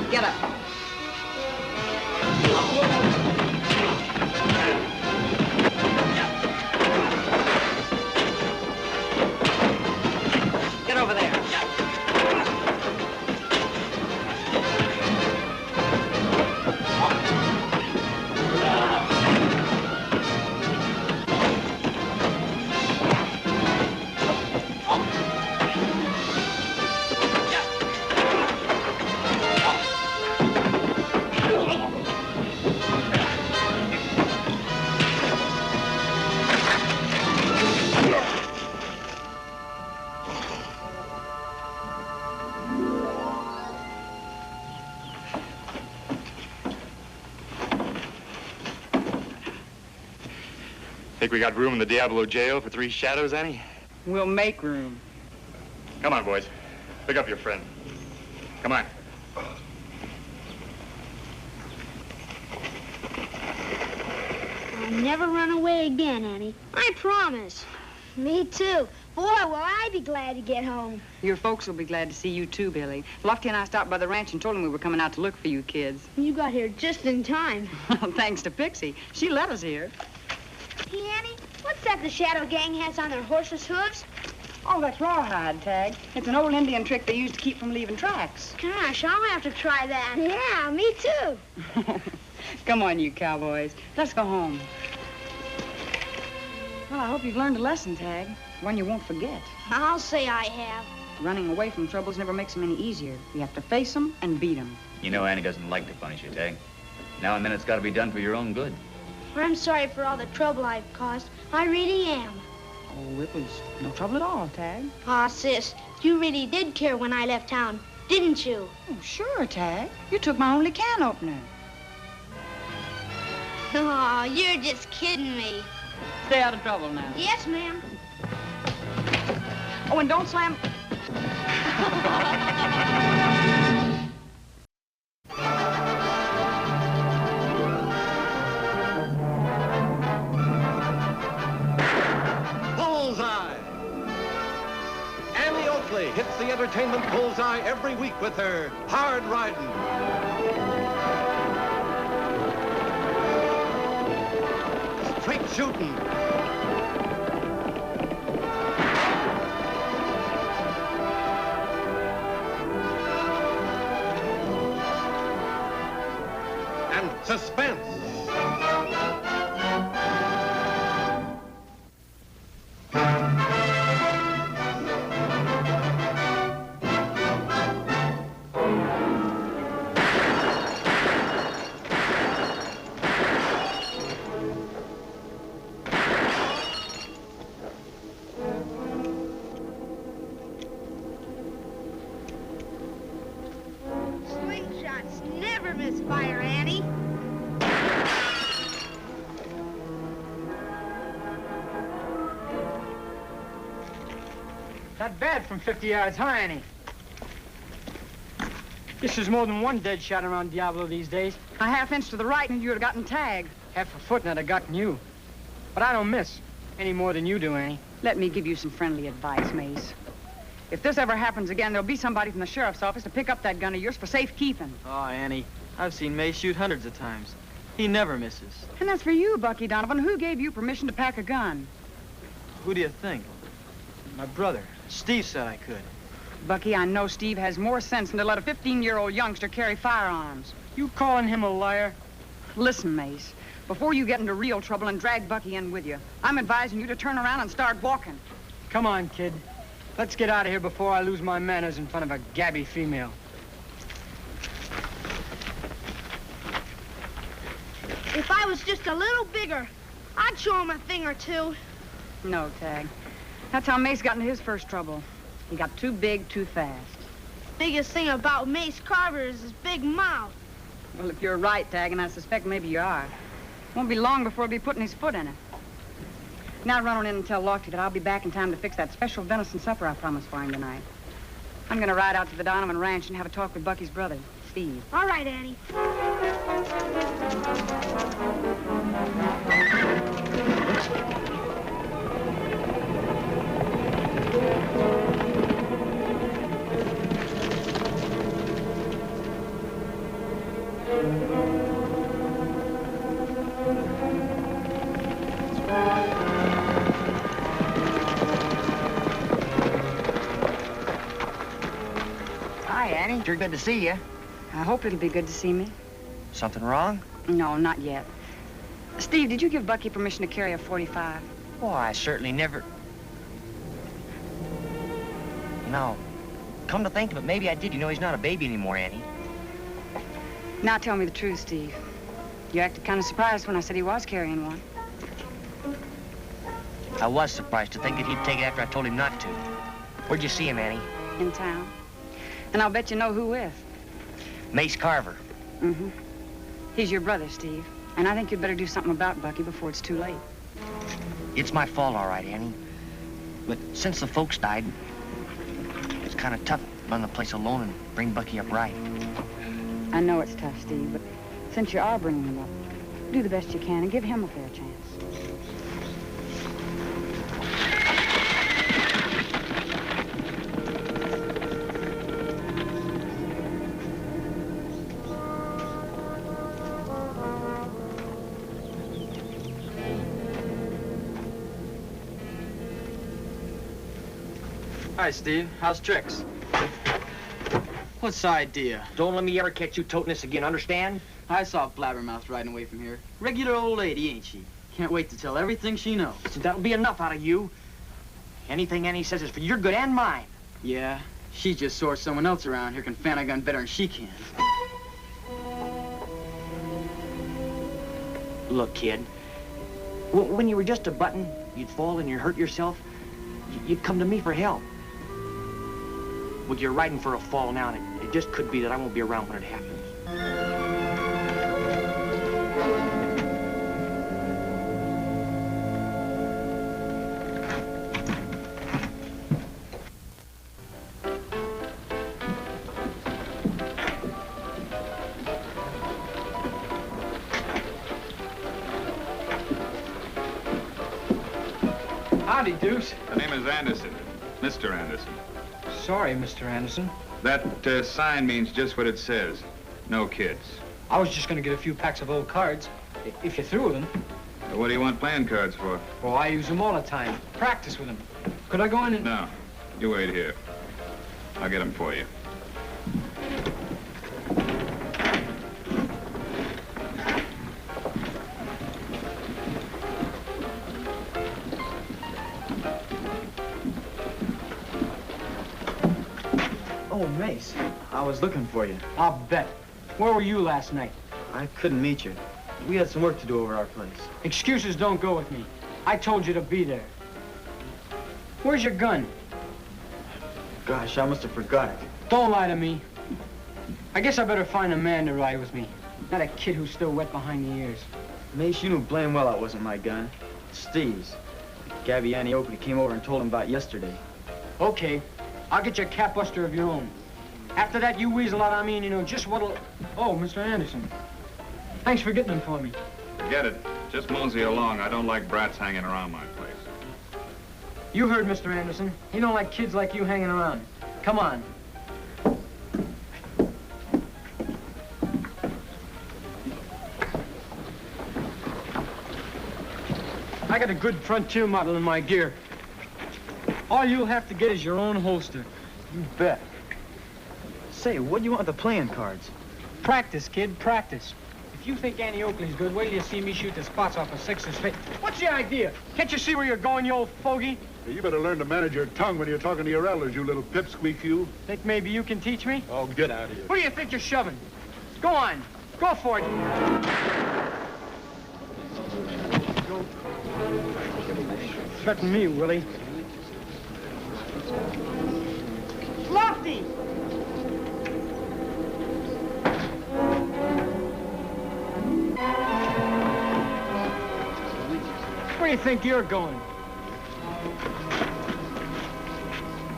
Get up. Get over there. Think we got room in the Diablo jail for 3 shadows, Annie? We'll make room. Come on, boys. Pick up your friend. Come on. I'll never run away again, Annie. I promise. Me too. Boy, will I be glad to get home. Your folks will be glad to see you too, Billy. Lofty and I stopped by the ranch and told them we were coming out to look for you kids. You got here just in time. Thanks to Pixie. She let us here. Hey, Annie, what's that the Shadow Gang has on their horses' hooves? Oh, that's rawhide, Tagg. It's an old Indian trick they use to keep from leaving tracks. Gosh, I'll have to try that. Yeah, me too. Come on, you cowboys. Let's go home. Well, I hope you've learned a lesson, Tagg. One you won't forget. I'll say I have. Running away from troubles never makes them any easier. You have to face them and beat them. You know Annie doesn't like to punish you, Tagg. Now and then it's got to be done for your own good. I'm sorry for all the trouble I've caused. I really am. Oh, it was no trouble at all, Tagg. Aw, sis, you really did care when I left town, didn't you? Oh, sure, Tagg. You took my only can opener. Oh, you're just kidding me. Stay out of trouble now. Yes, ma'am. Oh, and don't slam... Annie Oakley hits the entertainment bullseye every week with her hard riding. Straight shooting. And suspense. Slingshots never misfire, Annie. Not bad from 50 yards, huh, Annie? This is more than one dead shot around Diablo these days. A half-inch to the right and you would have gotten Tagg. Half a foot and I'd have gotten you. But I don't miss any more than you do, Annie. Let me give you some friendly advice, Mace. If this ever happens again, there'll be somebody from the sheriff's office to pick up that gun of yours for safekeeping. Oh, Annie, I've seen Mace shoot hundreds of times. He never misses. And that's for you, Bucky Donovan. Who gave you permission to pack a gun? Who do you think? My brother. Steve said I could. Bucky, I know Steve has more sense than to let a 15-year-old youngster carry firearms. You calling him a liar? Listen, Mace, before you get into real trouble and drag Bucky in with you, I'm advising you to turn around and start walking. Come on, kid. Let's get out of here before I lose my manners in front of a gabby female. If I was just a little bigger, I'd show him a thing or two. No, Tagg. That's how Mace got into his first trouble. He got too big too fast. Biggest thing about Mace Carver is his big mouth. Well, if you're right, Tagg, and I suspect maybe you are, won't be long before he'll be putting his foot in it. Now run on in and tell Lofty that I'll be back in time to fix that special venison supper I promised for him tonight. I'm going to ride out to the Donovan Ranch and have a talk with Bucky's brother, Steve. All right, Annie. Hi, Annie. Sure good to see you. I hope it'll be good to see me. Something wrong? No, not yet. Steve, did you give Bucky permission to carry a .45? Oh, I certainly never... No. Come to think of it, maybe I did. You know, he's not a baby anymore, Annie. Now tell me the truth, Steve. You acted kind of surprised when I said he was carrying one. I was surprised to think that he'd take it after I told him not to. Where'd you see him, Annie? In town. And I'll bet you know who with. Mace Carver. Mm-hmm. He's your brother, Steve. And I think you'd better do something about Bucky before it's too late. It's my fault, all right, Annie. But since the folks died, it's kind of tough to run the place alone and bring Bucky up right. I know it's tough, Steve, but since you are bringing him up, do the best you can and give him a fair chance. Hi, Steve. How's tricks? What's the idea? Don't let me ever catch you toting this again, understand? I saw Blabbermouth riding away from here. Regular old lady, ain't she? Can't wait to tell everything she knows. So that'll be enough out of you. Anything Annie says is for your good and mine. Yeah, she just saw someone else around here can fan a gun better than she can. Look, kid, when you were just a button, you'd fall and you'd hurt yourself, you'd come to me for help. Well, you're riding for a fall now, and it just could be that I won't be around when it happens. Howdy, Deuce. The name is Anderson. Mr. Anderson. Sorry, Mr. Anderson. That sign means just what it says. No kids. I was just gonna get a few packs of old cards, if you're through with them. What do you want playing cards for? Oh, I use them all the time. Practice with them. Could I go in and... No. You wait here. I'll get them for you. Oh, Mace, I was looking for you. I'll bet. Where were you last night? I couldn't meet you. We had some work to do over our place. Excuses don't go with me. I told you to be there. Where's your gun? Gosh, I must have forgot it. Don't lie to me. I guess I better find a man to ride with me. Not a kid who's still wet behind the ears. Mace, you knew blame well that wasn't my gun. It's Steve's. Gabby Annie Oakley came over and told him about yesterday. Okay. I'll get you a cat buster of your own. After that, you weasel out on me and you know just what'll... Oh, Mr. Anderson. Thanks for getting them for me. Forget it. Just mosey along. I don't like brats hanging around my place. You heard Mr. Anderson. He don't like kids like you hanging around. Come on. I got a good Frontier model in my gear. All you'll have to get is your own holster. You bet. Say, what do you want with the playing cards? Practice, kid, practice. If you think Annie Oakley's good, wait till you see me shoot the spots off a six's face. What's the idea? Can't you see where you're going, you old fogey? Hey, you better learn to manage your tongue when you're talking to your elders, you little pipsqueak, you. Think maybe you can teach me? Oh, get out of here. Who do you think you're shoving? Go on. Go for it. Threaten me, Willie. Lofty! Where do you think you're going?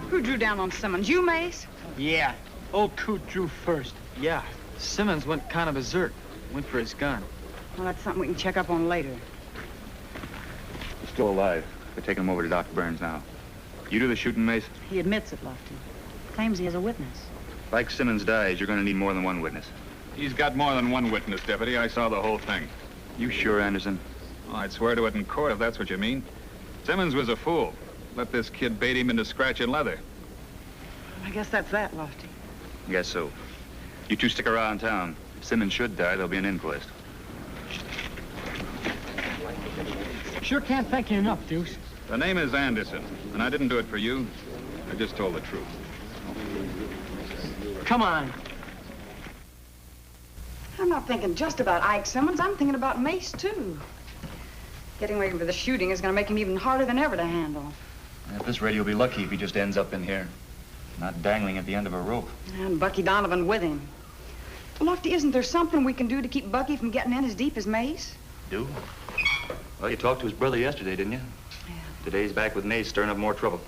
Who drew down on Simmons? You, Mace? Yeah. Old Coot drew first. Yeah. Simmons went kind of berserk. Went for his gun. Well, that's something we can check up on later. He's still alive. We're taking him over to Dr. Burns now. You do the shooting, Mace? He admits it, Lofty. Claims he has a witness. Like Simmons dies, you're going to need more than one witness. He's got more than one witness, Deputy. I saw the whole thing. You sure, Anderson? Oh, I'd swear to it in court if that's what you mean. Simmons was a fool. Let this kid bait him into scratching leather. I guess that's that, Lofty. Guess so. You two stick around town. If Simmons should die, there'll be an inquest. Sure can't thank you enough, Deuce. The name is Anderson, and I didn't do it for you. I just told the truth. Come on. I'm not thinking just about Ike Simmons. I'm thinking about Mace, too. Getting ready for the shooting is going to make him even harder than ever to handle. At this rate, you'll be lucky if he just ends up in here. Not dangling at the end of a rope. And Bucky Donovan with him. Lofty, isn't there something we can do to keep Bucky from getting in as deep as Mace? Do? Well, you talked to his brother yesterday, didn't you? Yeah. Today's back with Mace, stirring up more trouble.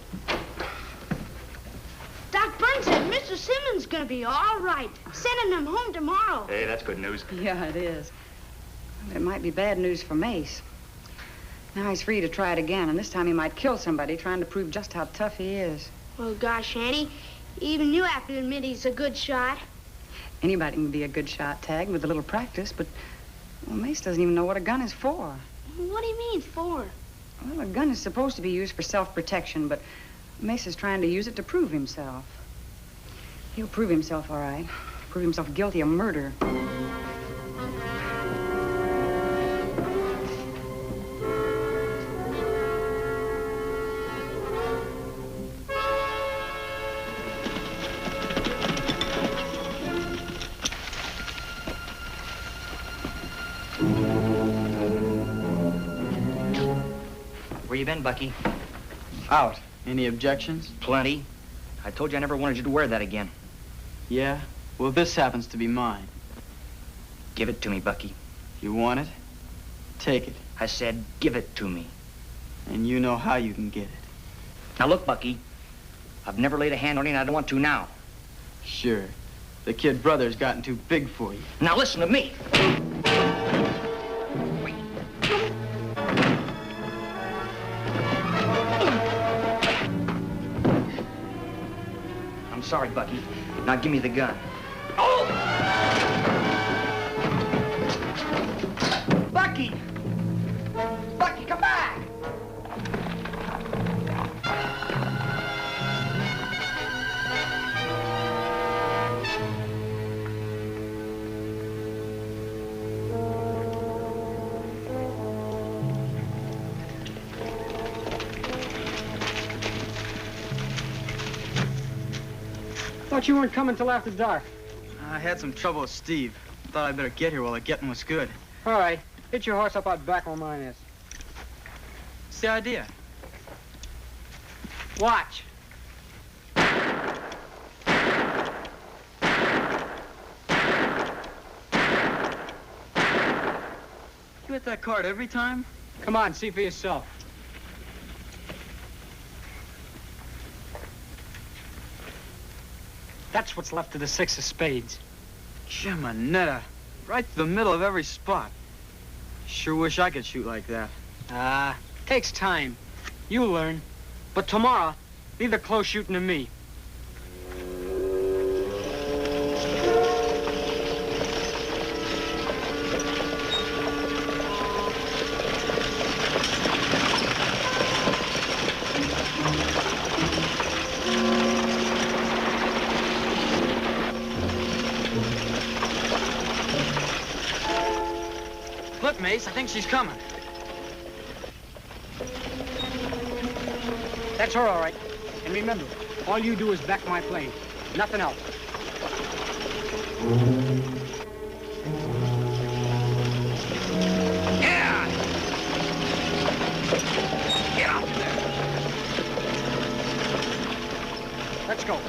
Doc Burns said Mr. Simmons is gonna be all right. Sending him home tomorrow. Hey, that's good news. Yeah, it is. But it might be bad news for Mace. Now he's free to try it again, and this time he might kill somebody trying to prove just how tough he is. Well, gosh, Annie, even you have to admit he's a good shot. Anybody can be a good shot, Tagg, with a little practice, but well, Mace doesn't even know what a gun is for. What do you mean, for? Well, a gun is supposed to be used for self-protection, but Mace is trying to use it to prove himself. He'll prove himself, all right. Prove himself guilty of murder. Where you been, Bucky? Out. Any objections? Plenty. I told you I never wanted you to wear that again. Yeah? Well, this happens to be mine. Give it to me, Bucky. You want it? Take it. I said, give it to me. And you know how you can get it. Now look, Bucky. I've never laid a hand on you, and I don't want to now. Sure. The kid brother's gotten too big for you. Now listen to me. I'm sorry, Bucky. Now give me the gun. Oh! Bucky! Bucky, come back! Thought you weren't coming till after dark. I had some trouble with Steve. Thought I'd better get here while the getting was good. All right. Hit your horse up out back where mine is. What's the idea? Watch. You hit that card every time? Come on, see for yourself. That's what's left of the 6 of spades. Gemanetta. Right to the middle of every spot. Sure wish I could shoot like that. Takes time. You'll learn. But tomorrow, leave the close shooting to me. Look, Mace, I think she's coming. That's her, all right. And remember, all you do is back my plane. Nothing else. Yeah! Get out there! Let's go.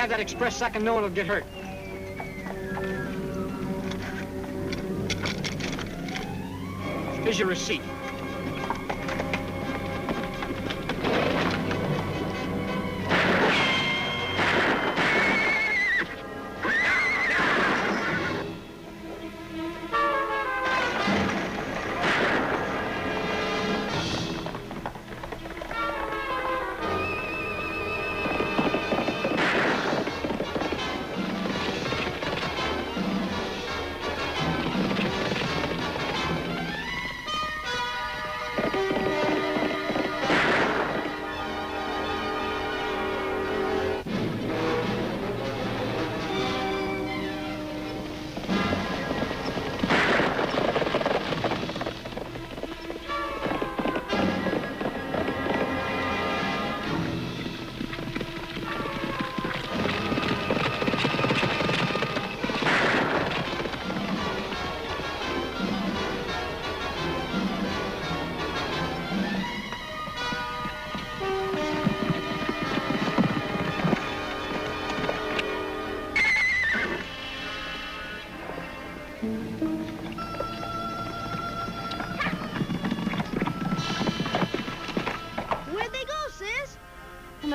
have that express so I can know when it'll get hurt. Here's your receipt.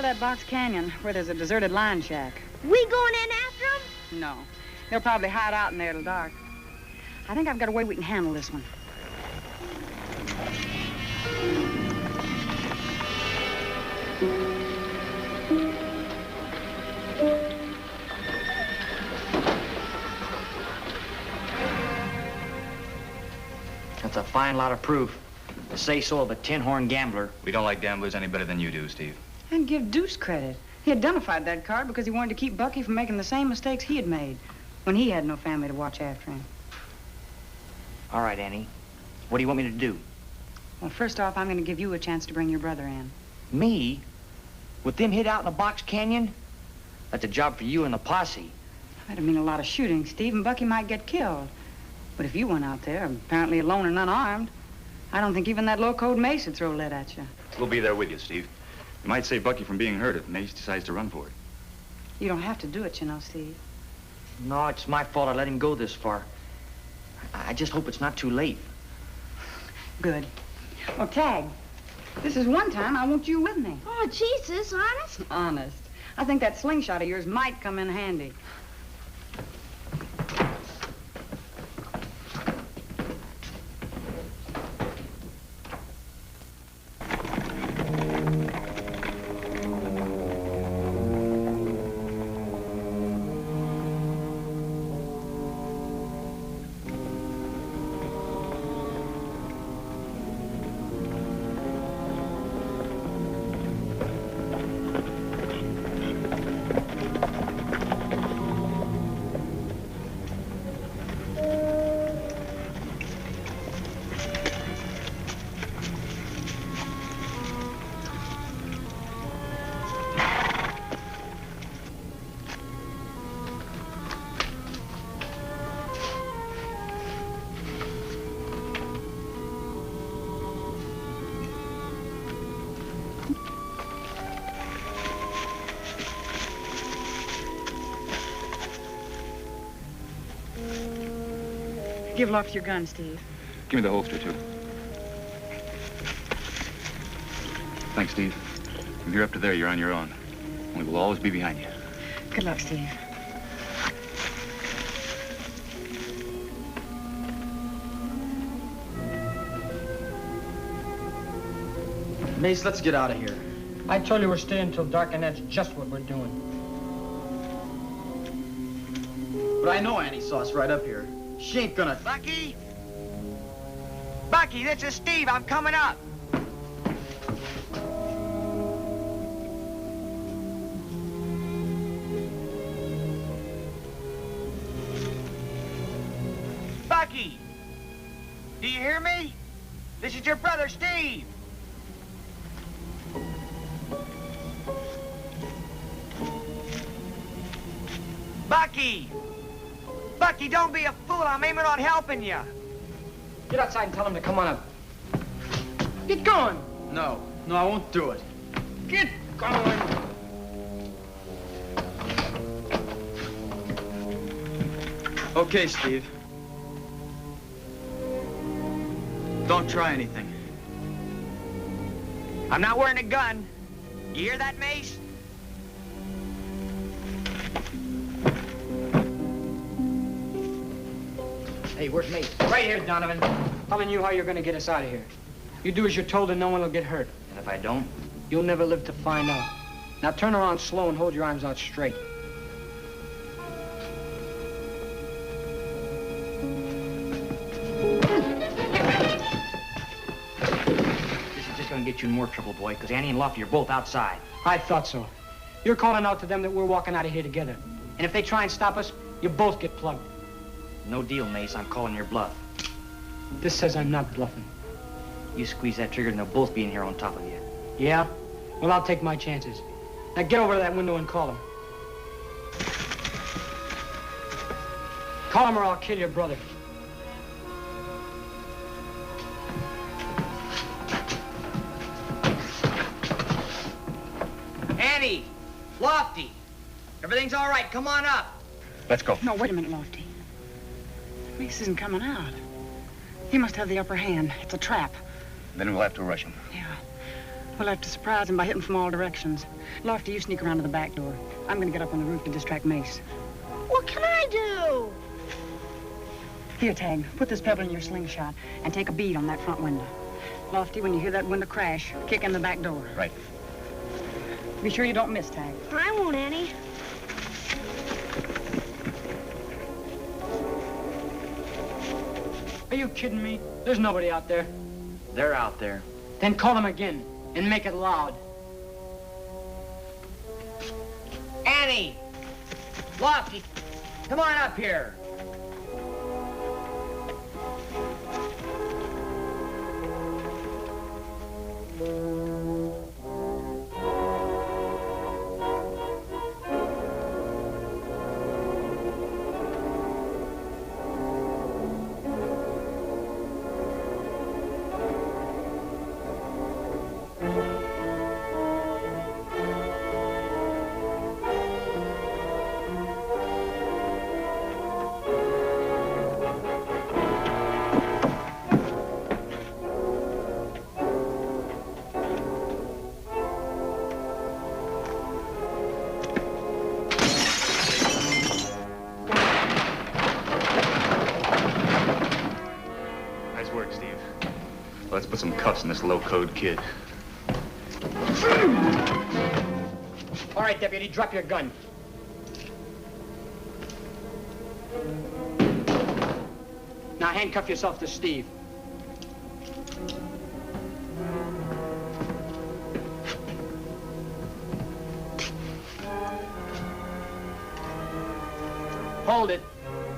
That box canyon where there's a deserted lion shack. We going in after them? No. They'll probably hide out in there till dark. I think I've got a way we can handle this one. That's a fine lot of proof. The say-so of a tin-horn gambler. We don't like gamblers any better than you do, Steve. And give Deuce credit. He identified that card because he wanted to keep Bucky from making the same mistakes he had made when he had no family to watch after him. All right, Annie. What do you want me to do? Well, first off, I'm going to give you a chance to bring your brother in. Me? With them hid out in the box canyon? That's a job for you and the posse. That'd mean a lot of shooting, Steve, and Bucky might get killed. But if you went out there, apparently alone and unarmed, I don't think even that low-code Mace would throw lead at you. We'll be there with you, Steve. You might save Bucky from being hurt if Mace decides to run for it. You don't have to do it, you know, Steve. No, it's my fault I let him go this far. I just hope it's not too late. Good. Well, Tagg, this is one time I want you with me. Oh, Jesus, honest? Honest. I think that slingshot of yours might come in handy. Give Locke your gun, Steve. Give me the holster, too. Thanks, Steve. From here up to there, you're on your own. We will always be behind you. Good luck, Steve. Mace, let's get out of here. I told you we're staying until dark, and that's just what we're doing. But I know Annie saw us right up here. She ain't gonna... Bucky? Bucky, this is Steve. I'm coming up. Bucky! Do you hear me? This is your brother, Steve. Bucky! Bucky, don't be a fool. I'm aiming on helping you. Get outside and tell him to come on up. Get going. No, I won't do it. Get going. Okay, Steve. Don't try anything. I'm not wearing a gun. You hear that, Mace? Hey, where's Mace? Right here, Donovan. Telling you how you're gonna get us out of here. You do as you're told and no one will get hurt. And if I don't? You'll never live to find out. Now turn around slow and hold your arms out straight. This is just gonna get you in more trouble, boy, because Annie and Lofty are both outside. I thought so. You're calling out to them that we're walking out of here together. And if they try and stop us, you both get plugged. No deal, Mace. I'm calling your bluff. This says I'm not bluffing. You squeeze that trigger and they'll both be in here on top of you. Yeah? Well, I'll take my chances. Now get over to that window and call them. Call him or I'll kill your brother. Annie! Lofty! Everything's all right. Come on up. Let's go. No, wait a minute, Lofty. Mace isn't coming out. He must have the upper hand. It's a trap. Then we'll have to rush him. Yeah. We'll have to surprise him by hitting from all directions. Lofty, you sneak around to the back door. I'm gonna get up on the roof to distract Mace. What can I do? Here, Tagg, put this pebble in your slingshot and take a bead on that front window. Lofty, when you hear that window crash, kick in the back door. Right. Be sure you don't miss, Tagg. I won't, Annie. Are you kidding me? There's nobody out there. They're out there. Then call them again and make it loud. Annie! Lofty! Come on up here. Let's put some cuffs on this low-code kid. All right, deputy, drop your gun. Now handcuff yourself to Steve. Hold it.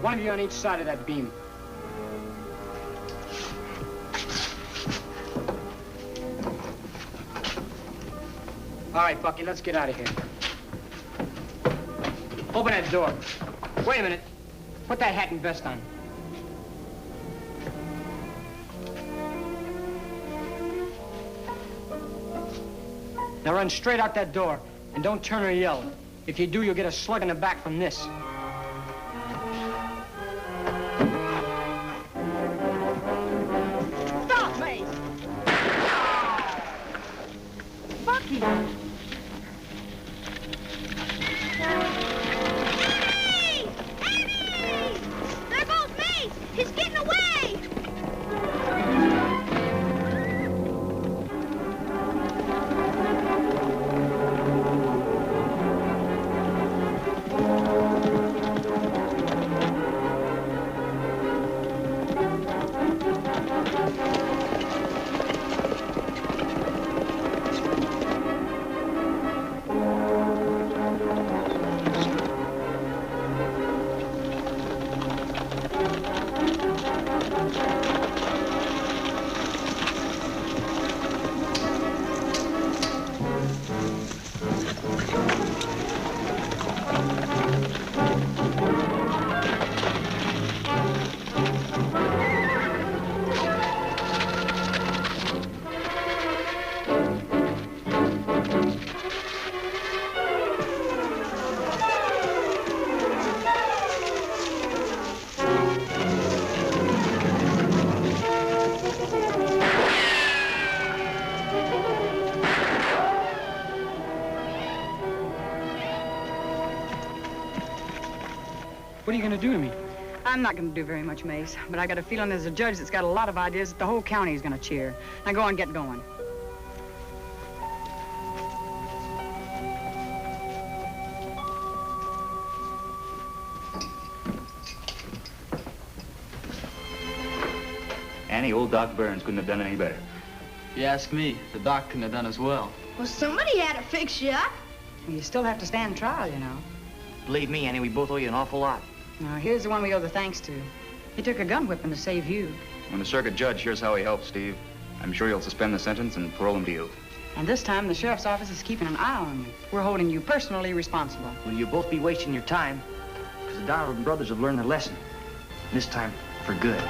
One of you on each side of that beam. All right, Bucky, let's get out of here. Open that door. Wait a minute. Put that hat and vest on. Now run straight out that door, and don't turn or yell. If you do, you'll get a slug in the back from this. Stop, Mace! Bucky! Annie! Annie! They're both Mace! He's getting away! What are you going to do to me? I'm not going to do very much, Mace, but I got a feeling there's a judge that's got a lot of ideas that the whole county is going to cheer. Now go on, get going. Annie, old Doc Burns couldn't have done any better. If you ask me, the doc couldn't have done as well. Well, somebody had to fix you up. Well, you still have to stand trial, you know. Believe me, Annie, we both owe you an awful lot. Now, here's the one we owe the thanks to. He took a gun whipping to save you. When the circuit judge hears how he helped Steve, I'm sure he'll suspend the sentence and parole him to you. And this time, the sheriff's office is keeping an eye on you. We're holding you personally responsible. Well, you'll both be wasting your time, because the Donovan brothers have learned their lesson. This time, for good.